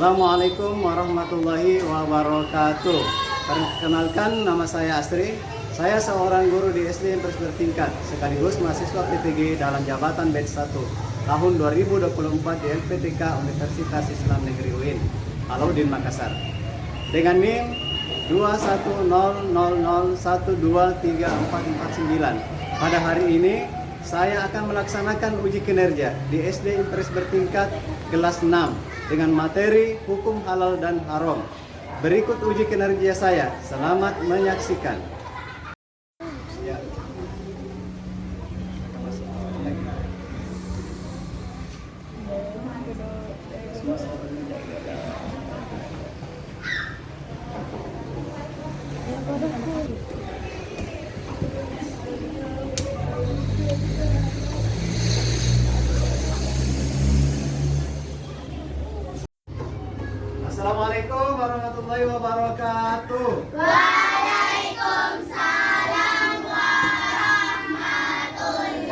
Assalamualaikum warahmatullahi wabarakatuh. Perkenalkan, nama saya Asri. Saya seorang guru di SD Impres bertingkat, sekaligus mahasiswa PTG dalam jabatan batch 1 tahun 2024 di LPTK Universitas Islam Negeri UIN, Alauddin Makassar. Dengan NIM 21000123449. Pada hari ini saya akan melaksanakan uji kinerja di SD Impres bertingkat kelas 6 dengan materi hukum halal dan haram. Berikut uji kinerja saya. Selamat menyaksikan. Ya. Assalamualaikum warahmatullahi wabarakatuh. Waalaikumsalam warahmatullahi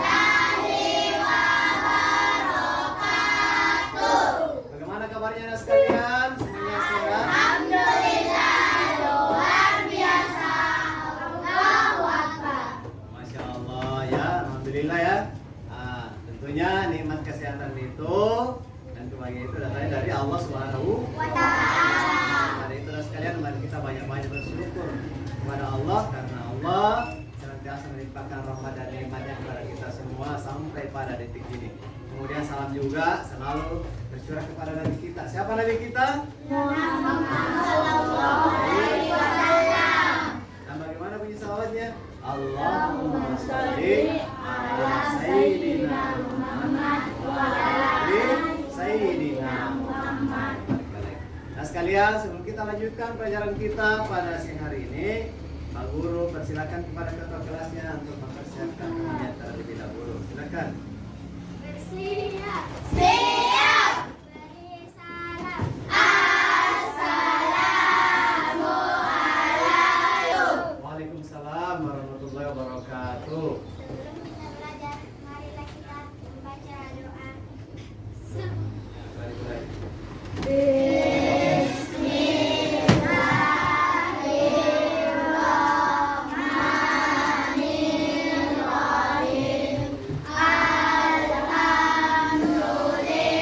wabarakatuh. Bagaimana kabarnya anak sekalian? Semuanya sehat? Alhamdulillah, luar biasa. Allahu Akbar. Masya Allah ya, alhamdulillah ya. Tentunya nikmat kesehatan itu dan kebahagiaan itu datangnya dari Allah Subhanahu wa Ta'ala. Karena itu sekalian, mari kita banyak-banyak bersyukur kepada Allah, karena Allah senantiasa melimpahkan rahmat dan nikmatnya kepada kita semua sampai pada detik ini. Kemudian salam juga selalu tercurah kepada Nabi kita. Siapa Nabi kita? Muhammad sallallahu alaihi wasallam. Dan bagaimana bunyi salawatnya? Allahumma sholli ala sayyidina Muhammad wa ala sayyidina Muhammad. Nah sekalian, sebelum kita lanjutkan pelajaran kita pada siang hari ini, Pak Guru persilakan kepada ketua kelasnya untuk mempersiapkan niat terlebih dahulu. Silakan. Siap. Siap. Beri salam. Assalamualaikum. Waalaikumsalam warahmatullahi wabarakatuh. Sebelum kita belajar, marilah kita membaca doa. Baik-baik. Bismillahirrahmanirrahim. Alhamdulillah.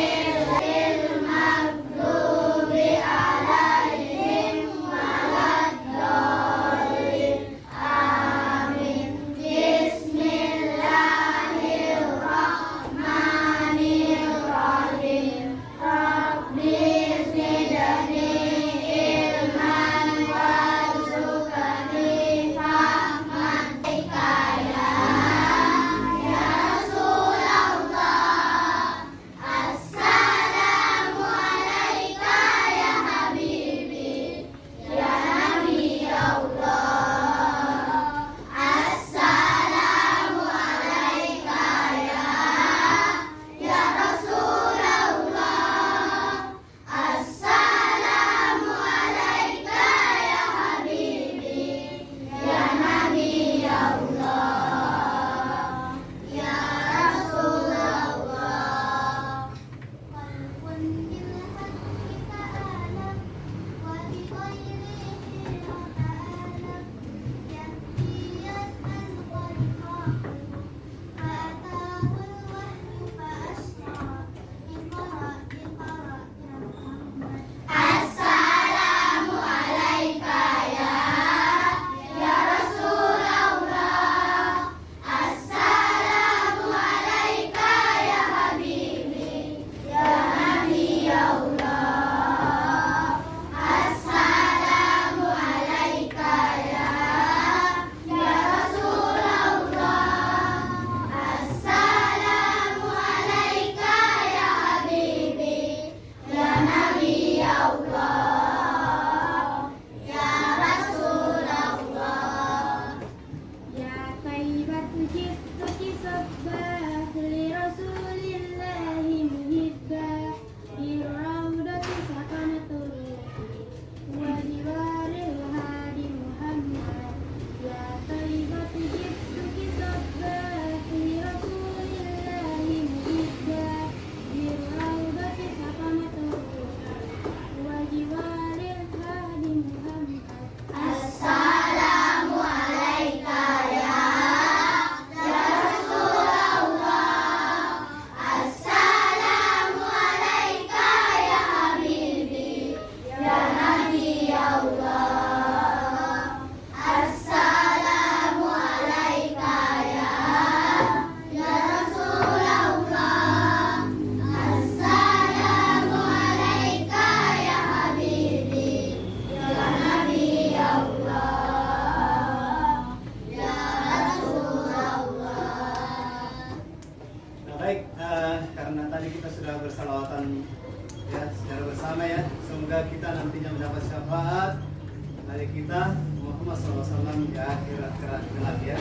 sunnah Muhammad SAW di akhirat kelak ya.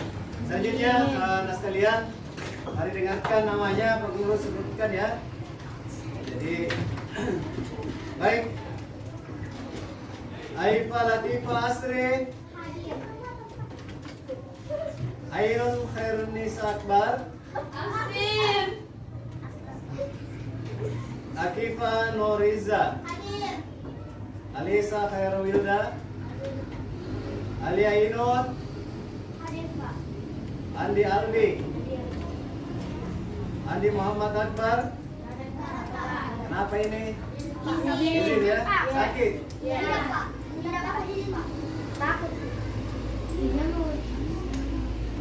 Selanjutnya anak sekalian, mari dengarkan namanya Pak Guru sebutkan ya. Jadi baik. Aifa Latifa Asri, Ainun Khairunisa Akbar, Akifa Noriza, Alisa Khairulda, Ali Ainun, Andi Albi, Andi Muhammad Akbar. Kenapa ini? Izin ya? Sakit?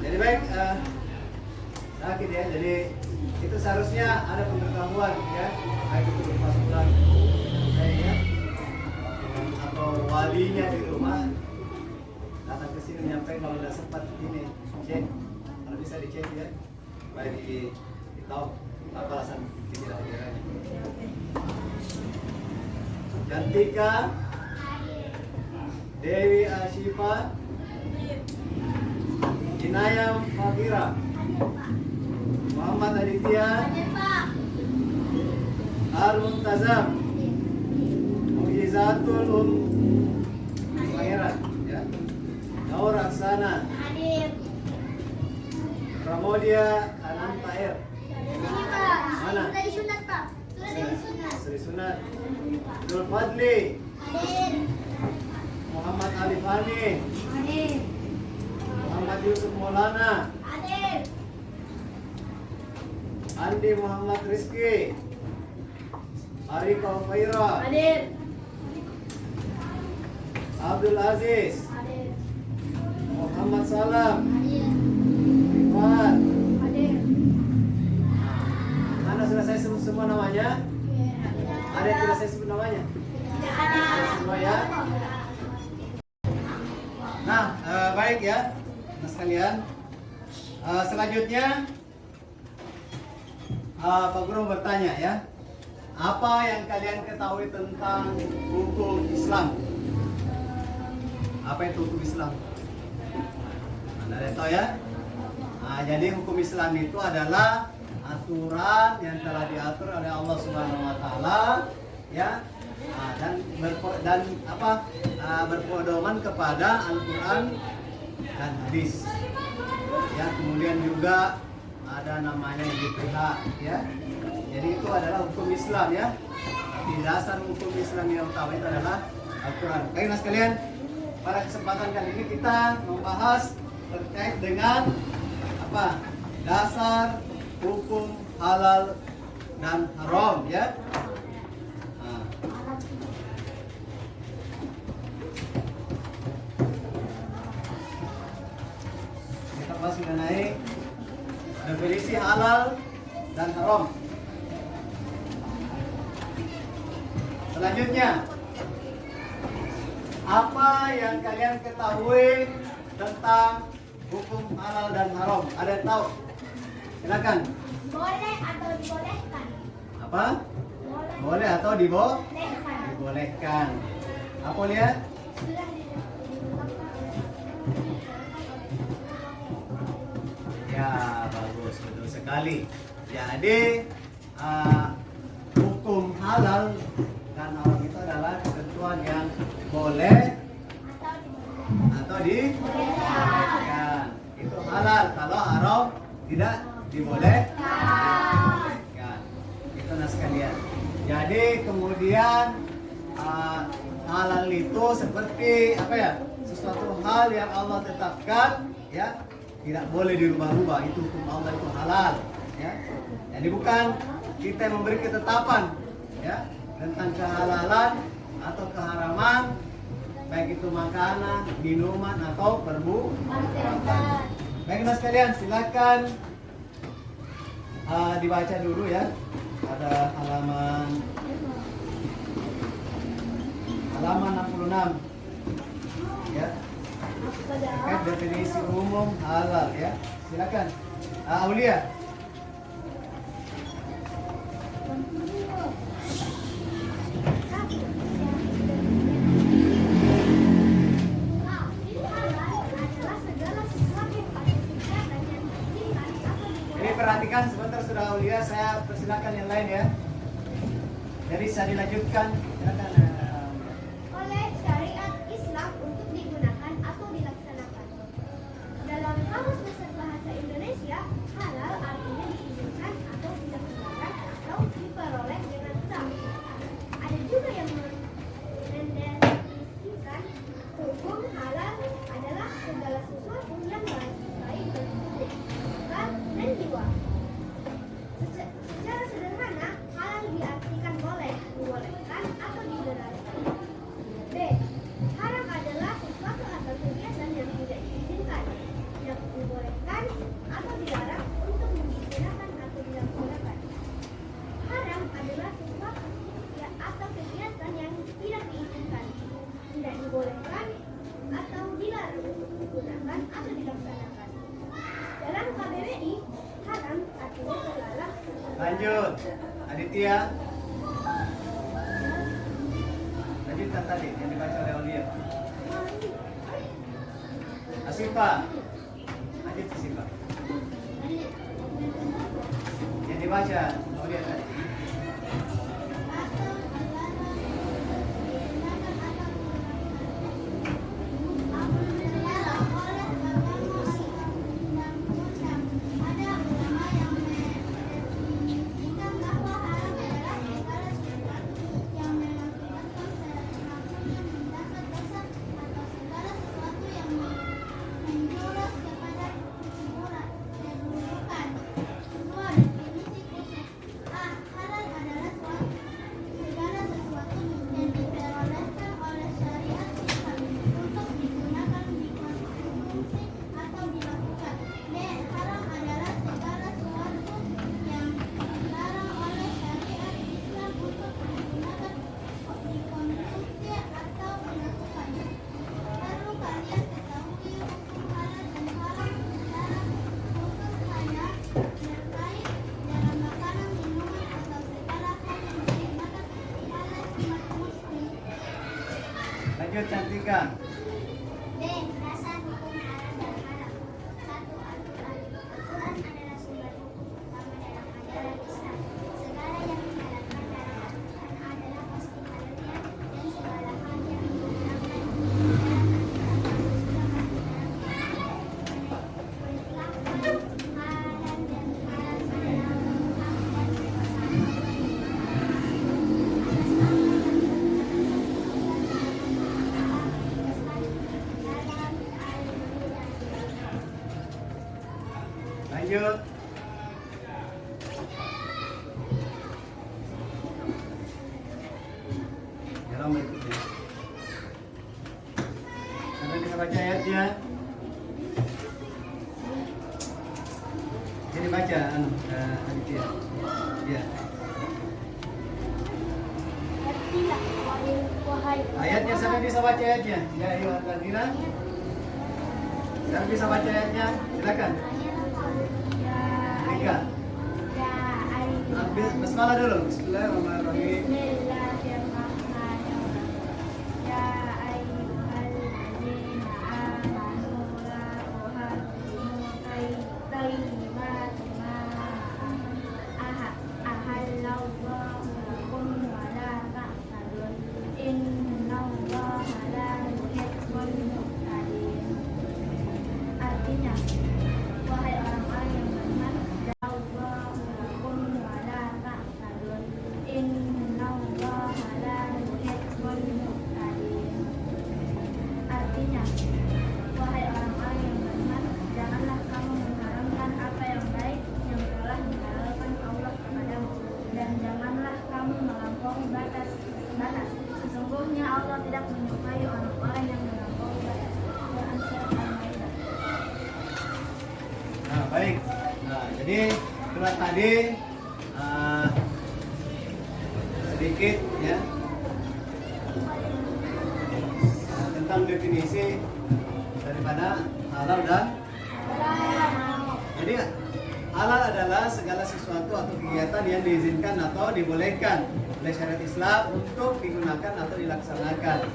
Jadi baik, sakit ya. Jadi itu seharusnya ada pengetahuan ya, baik itu berupa surat ya, atau walinya di rumah datang ke sini menyampaikan kalau tidak sempat ini cek, kalau bisa dicek ya, baik tahu apa alasan ketidakhadirannya. Cantika, Dewi Ashifa, Inayam Fakira, Muhammad Aditya, Harun Tazam, Mujizatul Pangeran, ya, Naur Aksana, Pramodia Anantair, mana? Sri Sunat, Dul Fadli, Muhammad Ali Fani, Muhammad Yusuf Maulana, Andi Muhammad Rizki, Arika Faira, Abdul Aziz, Muhammad Salam, Rifat. Mana sudah saya sebut semua namanya? Ada yang tidak saya sebut namanya? Semua ya. Nah, baik ya, nah sekalian. Selanjutnya, Pak Guru bertanya ya, apa yang kalian ketahui tentang hukum Islam? Apa itu hukum Islam? Anda ada tahu ya? Nah, jadi hukum Islam itu adalah aturan yang telah diatur oleh Allah Subhanahu Wa Taala, ya, dan berpedoman kepada Al-Quran dan hadis. Ya, kemudian juga ada namanya IPH, ya. Jadi itu adalah hukum Islam ya. Di dasar hukum Islam yang utama itu adalah Al-Quran. Baiklah sekalian, pada kesempatan kali ini kita membahas terkait dengan apa? Dasar hukum halal dan haram ya. Kita bahas mengenai definisi halal dan haram. Selanjutnya, apa yang kalian ketahui tentang hukum halal dan haram? Ada yang tahu? Silakan. Boleh atau dibolehkan? Apa? Boleh atau dibolehkan. Apa lihat? Ya, bagus, betul sekali. Jadi hukum halal dan haram itu adalah ketentuan yang boleh atau dibolehkan. Itu halal. Kalau haram tidak dibolehkan. Itu nah sekalian. Jadi kemudian halal itu seperti apa ya? Sesuatu hal yang Allah tetapkan, ya, tidak boleh dirubah-rubah. Itu hukum Allah, itu halal, ya. Jadi bukan kita memberi ketetapan, ya, tentang kehalalan atau keharaman, baik itu makanan, minuman atau perbuatan. Baiklah sekalian, silakan dibaca dulu ya. Ada halaman 66 ya. Terkait definisi umum halal ya. Silakan. Aulia. perhatikan sebentar sudah Aulia, saya persilakan yang lain ya. Jadi saya dilanjutkan. Silakan. Oleh syariat Islam untuk digunakan atau dilaksanakan. Dalam Kamus Besar Bahasa Indonesia, halal artinya diizinkan atau dilaksanakan atau diperoleh dengan sah. Ada juga yang mendefinisikan hukum halal adalah segala sesuatu yang baik bagi tubuh, akal, dan jiwa. Secara sederhana, halal diartikan boleh, dibolehkan, atau dibenarkan. B. Haram adalah sesuatu atau kegiatan yang tidak diizinkan, yang dibolehkan atau dilarang untuk digunakan atau dilaksanakan. Haram adalah sesuatu atau kegiatan yang tidak diizinkan, tidak dibolehkan atau dilarang untuk digunakan atau dilaksanakan. Dalam KBBI, haram artinya terlarang. Lanjut, Aditya. Lanjutkan tadi yang dibaca oleh Aulia. Asifa. Lanjut Asifa. Yang dibaca Aulia tadi. Lanjut Cantika. B. Dasar hukum halal dan haram. 1. Al-Quran. Al-Quran adalah sumber hukum utama dalam ajaran Islam. Segala yang dihalalkan dalam Al-Quran adalah pasti halalnya, dan segala hal yang diharamkan dalam Al-Quran sudah pasti haramnya. Haram dan halal adalah hak dan kekuasaan. Lanjut. Jalan berikutnya. Anda bisa baca ayatnya. Ini baca Aditya. Ya. Ayatnya sampai bisa baca ayatnya. Ya, ayo Adina. Sampai bisa baca ayatnya. Silakan. Tiga. Ambil basmalah dulu. Bismillahirrahmanirrahim. Artinya, wahai orang-orang yang beriman, Allah hukum wala ta'tadun. Innallaha la yuhibbul mu'tadin. Artinya, wahai orang-orang yang beriman, janganlah kamu mengharamkan apa yang baik yang telah dihalalkan Allah kepadamu, dan janganlah kamu melampaui batas. Sesungguhnya Allah tidak menyukai orang-orang yang melampaui batas. Quran Surat Al-Maidah. Nah, baik. Nah, jadi setelah tadi sedikit ya tentang definisi daripada halal dan jadi halal adalah segala sesuatu atau kegiatan yang diizinkan atau dibolehkan oleh syariat Islam untuk digunakan atau dilaksanakan.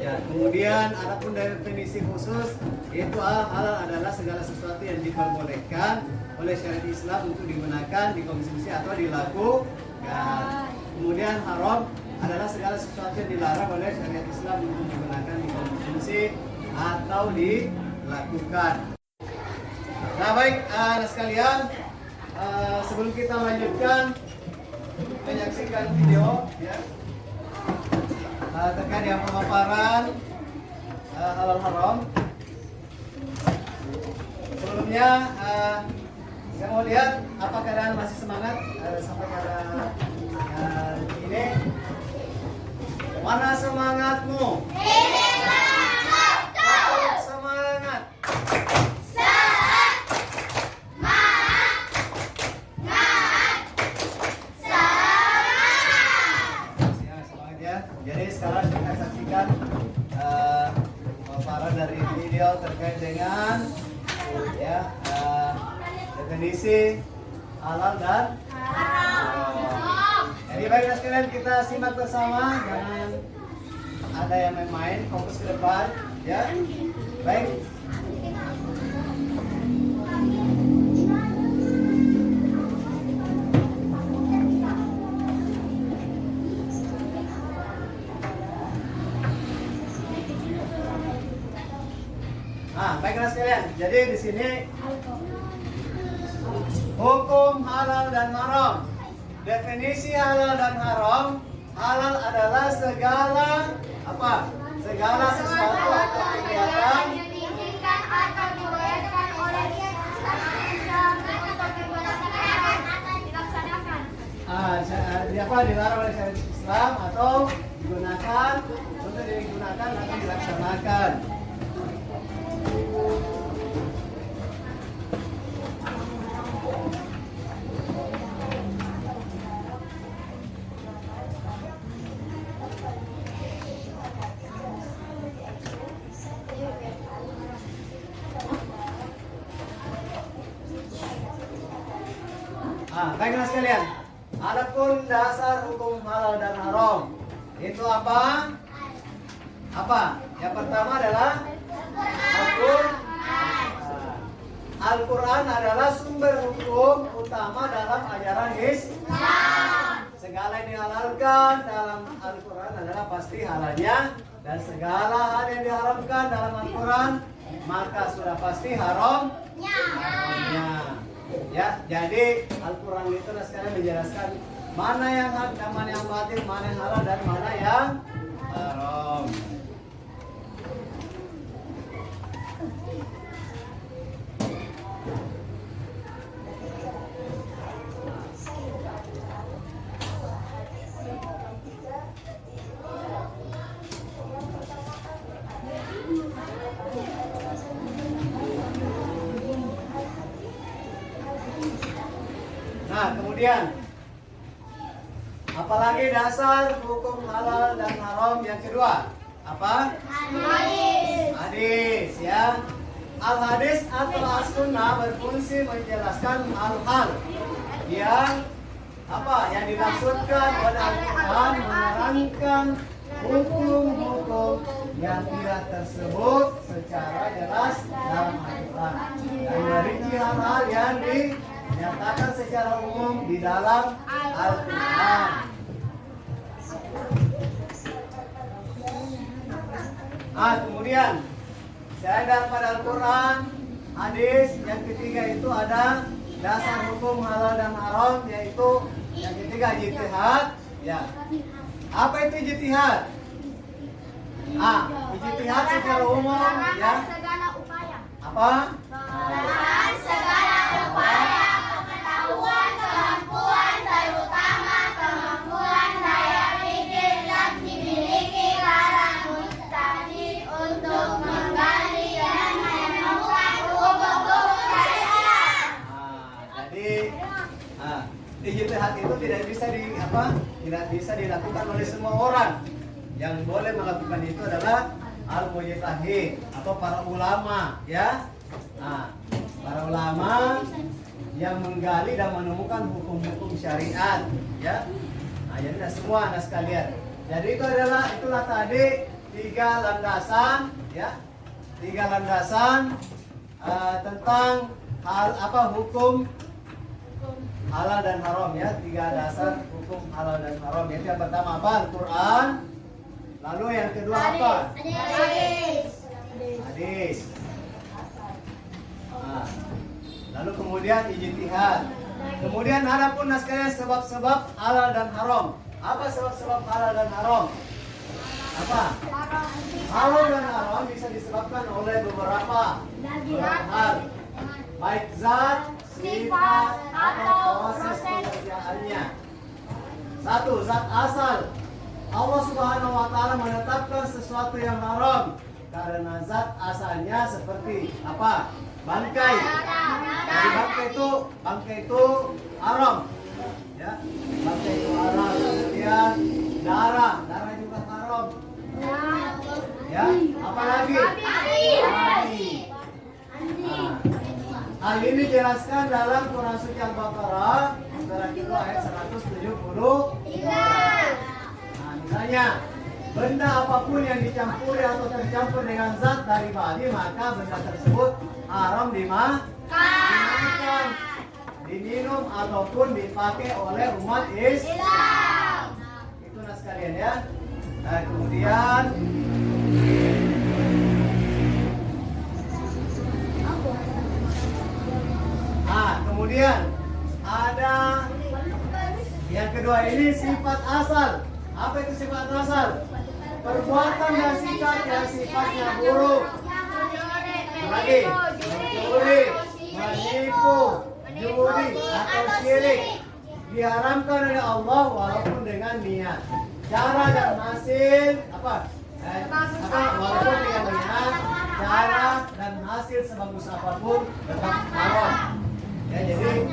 Ya, kemudian adapun definisi khusus Itu halal adalah segala sesuatu yang diperbolehkan oleh syariat Islam untuk digunakan, dikonsumsi atau dilakukan. Kemudian haram adalah segala sesuatu yang dilarang oleh syariat Islam untuk digunakan, dikonsumsi atau dilakukan. Nah baik, anak sekalian, sebelum kita lanjutkan menyaksikan video ya terkait dengan pemaparan halal haram. Sebelumnya saya mau lihat apa keadaan masih semangat sampai pada ini. Mana semangatmu? Ini semangat. Semangat. Jadi sekarang kita saksikan pemaparan dari video terkait dengan definisi halal dan haram. Jadi baiklah sekalian, kita simak bersama, jangan ada yang main-main, fokus ke depan ya. Baik. Baiklah sekalian, jadi di sini hukum halal dan haram. Definisi halal dan haram. Halal adalah segala apa? Segala sesuatu atau kegiatan yang diizinkan atau dibolehkan oleh Islam dilaksanakan. Dilarang oleh syariat Islam atau digunakan untuk digunakan atau dilaksanakan. Baiklah sekalian, adapun dasar hukum halal dan haram itu apa? Apa? Yang pertama adalah Al-Quran adalah sumber hukum utama dalam ajaran Islam. Segala yang dihalalkan dalam Al-Quran adalah pasti halalnya, dan segala hal yang diharamkan dalam Al-Quran maka sudah pasti haramnya. Ya, jadi Al-Quran itu sekarang menjelaskan mana yang hak dan mana yang batil, mana yang halal dan mana yang haram. Nah, kemudian apalagi dasar hukum halal dan haram yang kedua? Apa? Hadis ya. Al-hadis atau as-sunnah berfungsi menjelaskan hal-hal yang apa? Yang dimaksudkan oleh Al-Quran, menerangkan hukum-hukum yang tidak tersebut secara jelas dalam Al-Quran, dan merinci hal-hal yang dinyatakan secara umum di dalam Al-Quran. Kemudian selain pada Al-Quran, hadis yang ketiga itu ada dasar hukum halal dan haram, yaitu yang ketiga ijtihad. Ya. Apa itu ijtihad? Ijtihad secara umum ya. Apa? Segala upaya pengetahuan, kemampuan, terutama kemampuan daya pikir yang dimiliki para mujtahid untuk menggali dan menemukan hukum-hukum syariat. Jadi ijtihad itu tidak bisa dilakukan oleh semua orang. Yang boleh melakukan itu adalah al-mujtahid atau para ulama ya. Para ulama yang menggali dan menemukan hukum-hukum syariat ya. Jadi semua anak sekalian. Jadi itulah tadi 3 landasan ya. tiga landasan tentang hukum halal dan haram ya. Tiga dasar hukum halal dan haram. Yaitu yang pertama apa? Al-Quran. Lalu yang kedua apa? Hadis. Nah, lalu kemudian ijtihad. Kemudian ada pun sekalian sebab-sebab halal dan haram. Apa sebab-sebab halal dan haram? Apa? Halal dan haram bisa disebabkan oleh beberapa hal, baik zat, sifat, atau proses pengerjaannya. Satu, zat asal. Allah Subhanahu wa Ta'ala menetapkan sesuatu yang haram karena zat asalnya seperti apa? Bangkai. Jadi bangkai itu haram. Ya, bangkai itu haram. Kemudian darah juga haram. Ya, apalagi? Mati. Hal ini dijelaskan dalam Quran Suci Al-Baqarah surah kedua ayat 173. Nah, misalnya benda apapun yang dicampuri atau tercampur dengan zat dari babi, maka benda tersebut haram dimakan, diminum ataupun dipakai oleh umat Islam. Itu nah sekalian ya. Nah, kemudian ada yang kedua ini sifat asal. Apa itu sifat asal? Perbuatan dan sikap yang sifatnya buruk. Lagi, mencuri, menipu, judi atau syirik diharamkan oleh Allah walaupun dengan niat. Cara dan hasil walaupun dengan niat, cara dan hasil sebagus apapun tetap haram. Ya, jadi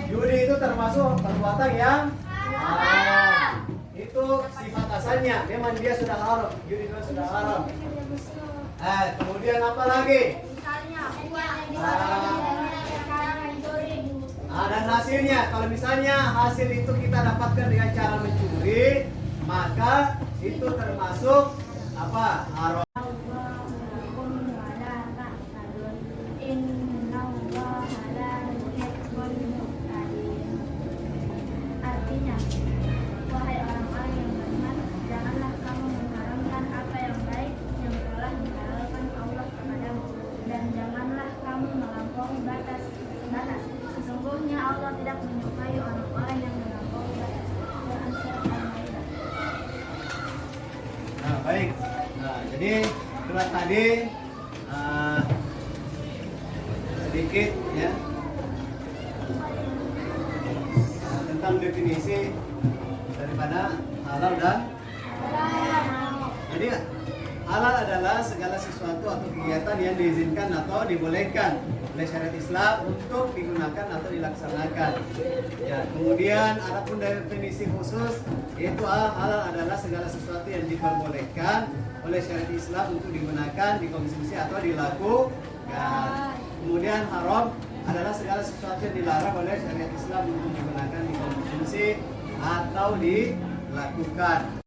judi itu termasuk perbuatan yang haram. Itu sifat asalnya, memang dia sudah haram. Judi itu sudah haram. Kemudian apa lagi? Dan hasilnya, kalau misalnya hasil itu kita dapatkan dengan cara mencuri, maka itu termasuk apa? Haram. Artinya, wahai orang-orang yang beriman, janganlah kamu mengharamkan apa yang baik yang telah dihalalkan Allah kepadamu, dan janganlah kamu melampaui batas. Sesungguhnya Allah tidak menyukai orang-orang yang melampaui batas. Quran Surah Al-Maidah. Nah, baik. Nah, jadi itulah tadi sedikit ya tentang definisi daripada halal dan haram. Jadi halal adalah segala sesuatu atau kegiatan yang diizinkan atau dibolehkan oleh syariat Islam untuk digunakan atau dilaksanakan. Ya, kemudian ada pun definisi khusus, yaitu halal adalah segala sesuatu yang diperbolehkan oleh syariat Islam untuk digunakan, dikonsumsi atau dilakukan. Kemudian haram adalah segala sesuatu yang dilarang oleh syariat Islam untuk digunakan, dikonsumsi atau dilakukan.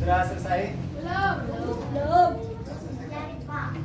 Sudah selesai? Belum. Jadi Pak.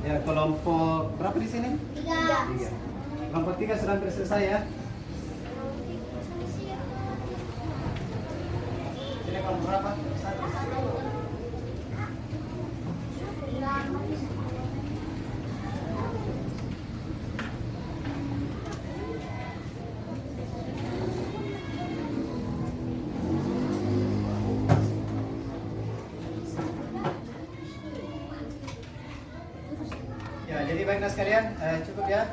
Ya, kelompok berapa di sini? 3. 3. Kelompok 3 sudah hampir selesai ya. Ini kelompok berapa? 1. Ya, jadi baiklah sekalian, cukup ya.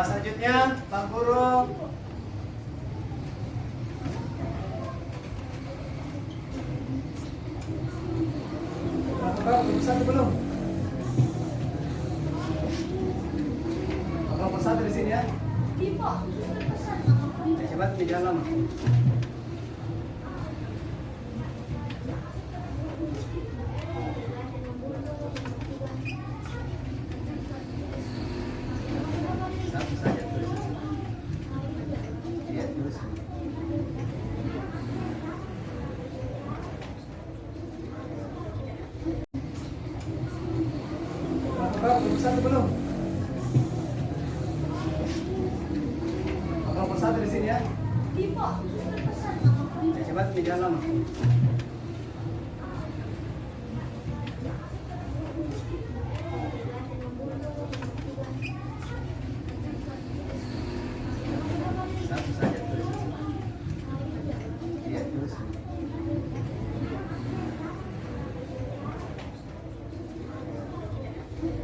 Selanjutnya, Pak Guru. Berapa? Satu belum? Kelompok 1 di sini ya. Coba di dalam. Satu saja tulis. Iya, tulis. Satu belum? Kelompok 1 di sini ya. Coba di dalam. Satu saja tulis. Iya, tulis.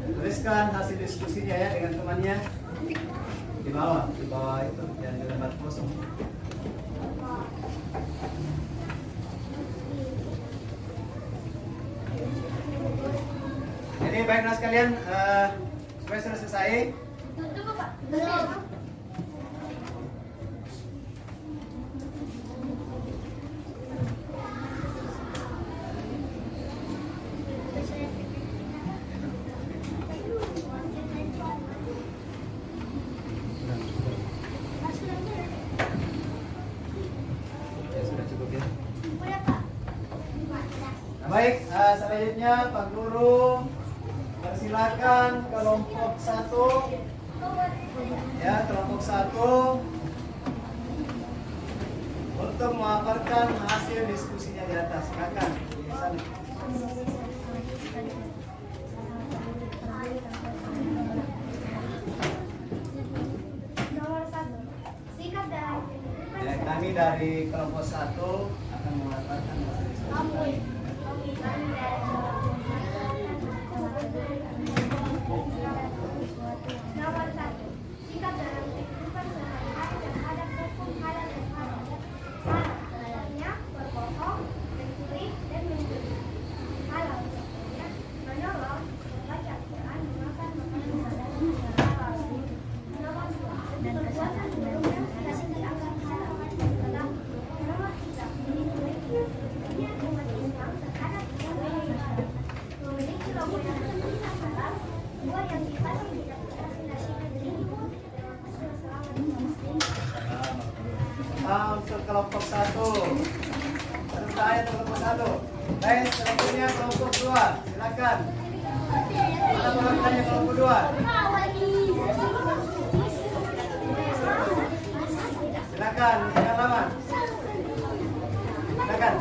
Tuliskan hasil diskusinya ya dengan temannya di bawah itu yang di tempat kosong. Jadi baiklah sekalian, supaya sudah selesai. Belum. Selanjutnya Pak Guru persilakan kelompok 1. Ya, kelompok 1 untuk memaparkan hasil diskusinya di atas. Silakan. Di sana. Nomor 1. Sikat dalam kehidupan Ya, kami dari kelompok 1 akan memaparkan hasil diskusi. Nomor 1. Sikap dalam kehidupan sehari-hari terhadap hukum halal dan haram. Halal contohnya berbohong, mencuri, dan mencuri. Halal contohnya menolong, membaca Al-Quran, memakan makanan halal secara halal. Nomor 2. Perbuatan buruknya tidak dianggap halal. Tetapi nomor 3. Memiliki umat Islam terhadap keluarga yang halal. Memiliki logo yang tidak halal. Dua yang dipakai tidak berdasarkan ilmu. Untuk kelompok 1. Satu saya kelompok 1. Baik, selanjutnya kelompok 2. Silakan. Mana perwakilannya kelompok 2? Silakan, jangan lama. Silakan.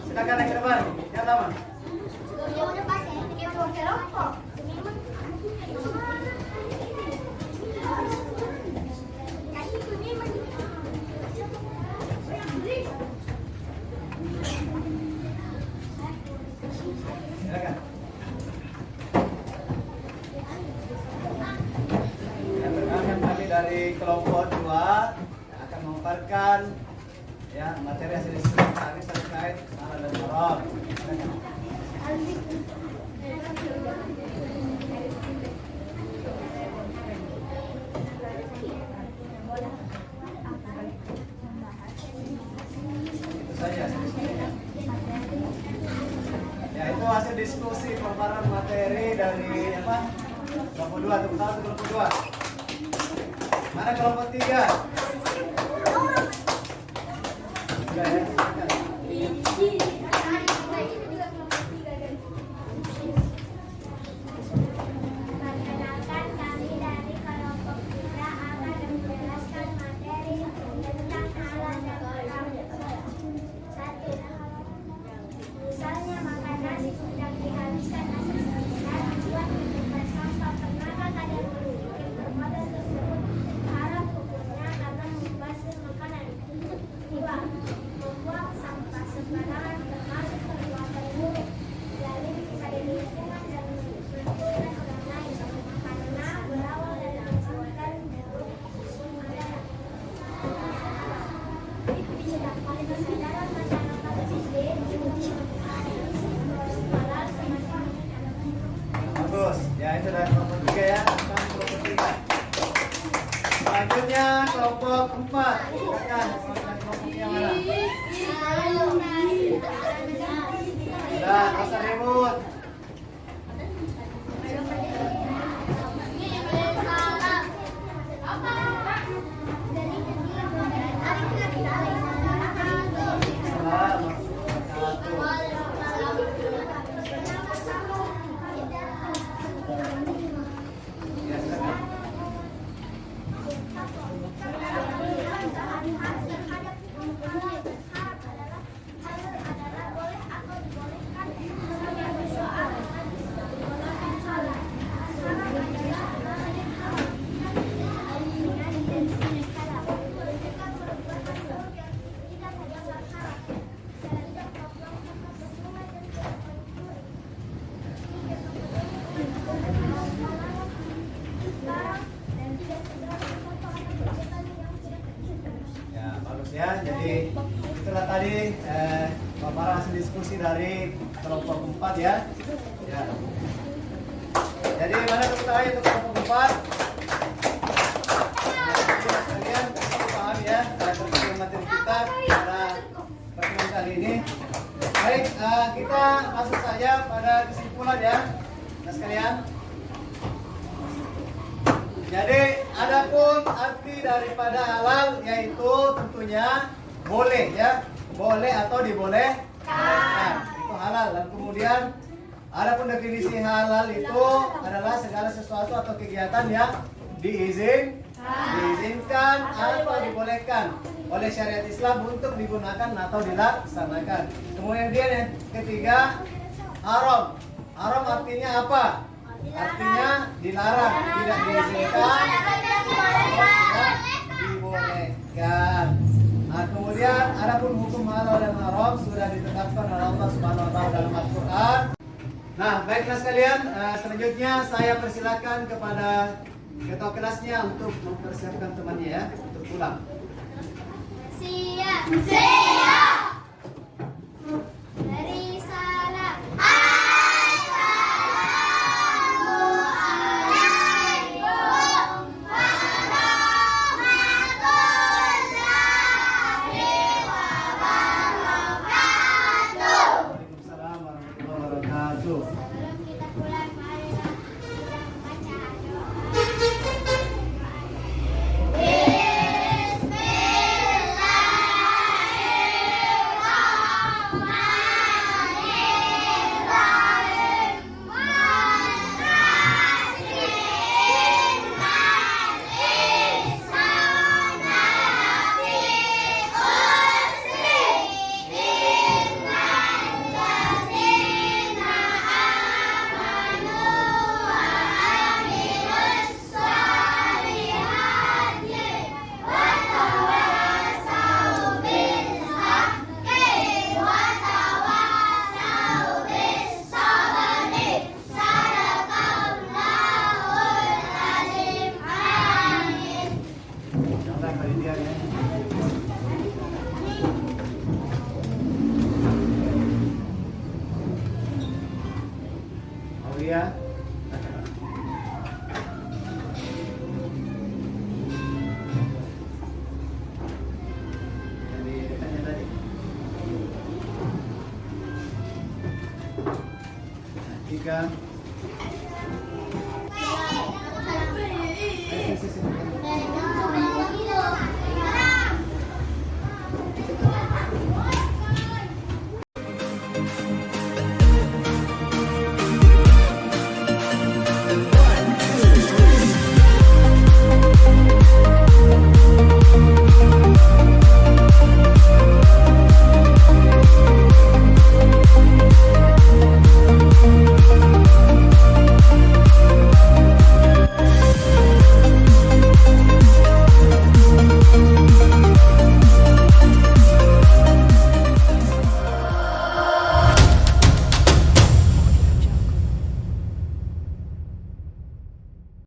Silakan lagi depan, jangan lama. Silakan. Yang pertama kami dari kelompok 2 akan memaparkan ya materi hasil diskusi kami terkait halal dan haram. Silakan. Itu saja hasil diskusinya. Ya, itu hasil diskusi pemaparan materi dari apa? Kelompok 2, tepuk tangan untuk kelompok 2. Mana kelompok 3? Tiga ya, silakan. Perkenalkan, kami dari kelompok 3 akan menjelaskan materi tentang halal dan haram. 1. Misalnya makan nasi sedang dihabiskan nasi sehat buat menumpas sampah. Pernahkah kalian berpikir perbuatan tersebut haram hukumnya karena membazir makanan? 2. Membuang sampah sembarangan termasuk perbuatan buruk, zalim pada lingkungan dan merugikan orang lain karena berawal dari perbuatan buruk sembarangan. Kesadaran masyarakat SD halal semacam Bagus. Ya, itu dari kelompok 3 ya. Sekarang kelompok 3. Selanjutnya kelompok 4. Silakan. Kelompok yang mana? Sudah, nggak usah ribut. Ya, silakan. Ya, bagus ya. Jadi itulah tadi paparan hasil diskusi dari kelompok 4 ya. Ya. Jadi mana tepuk tangan untuk kelompok 4? Kalian paham ya tentang materi kita pada pertemuan kali ini. Baik, kita masuk saja pada kesimpulan ya, sekalian. Jadi adapun arti daripada halal yaitu tentunya boleh ya, boleh atau dibolehkan, itu halal. Dan kemudian adapun definisi halal itu adalah segala sesuatu atau kegiatan yang diizinkan atau dibolehkan oleh syariat Islam untuk digunakan atau dilaksanakan. Kemudian yang ketiga, haram. Haram artinya apa? Artinya dilarang, tidak diizinkan, tidak dibolehkan. Nah, kemudian adapun hukum halal dan haram sudah ditetapkan oleh Allah Subhanahu wa taala dalam Al-Qur'an. Nah, baiklah sekalian, selanjutnya saya persilakan kepada ketua kelasnya untuk mempersiapkan temannya ya untuk pulang. Siap. Siap. Dari salam. Assalamualaikum warahmatullahi wabarakatuh. Waalaikumsalam warahmatullahi wabarakatuh. Sebelum kita pulang, mari kita baca doa. Jangan kali dia ya. Aulia. Jadi tanya tadi. Nah, 3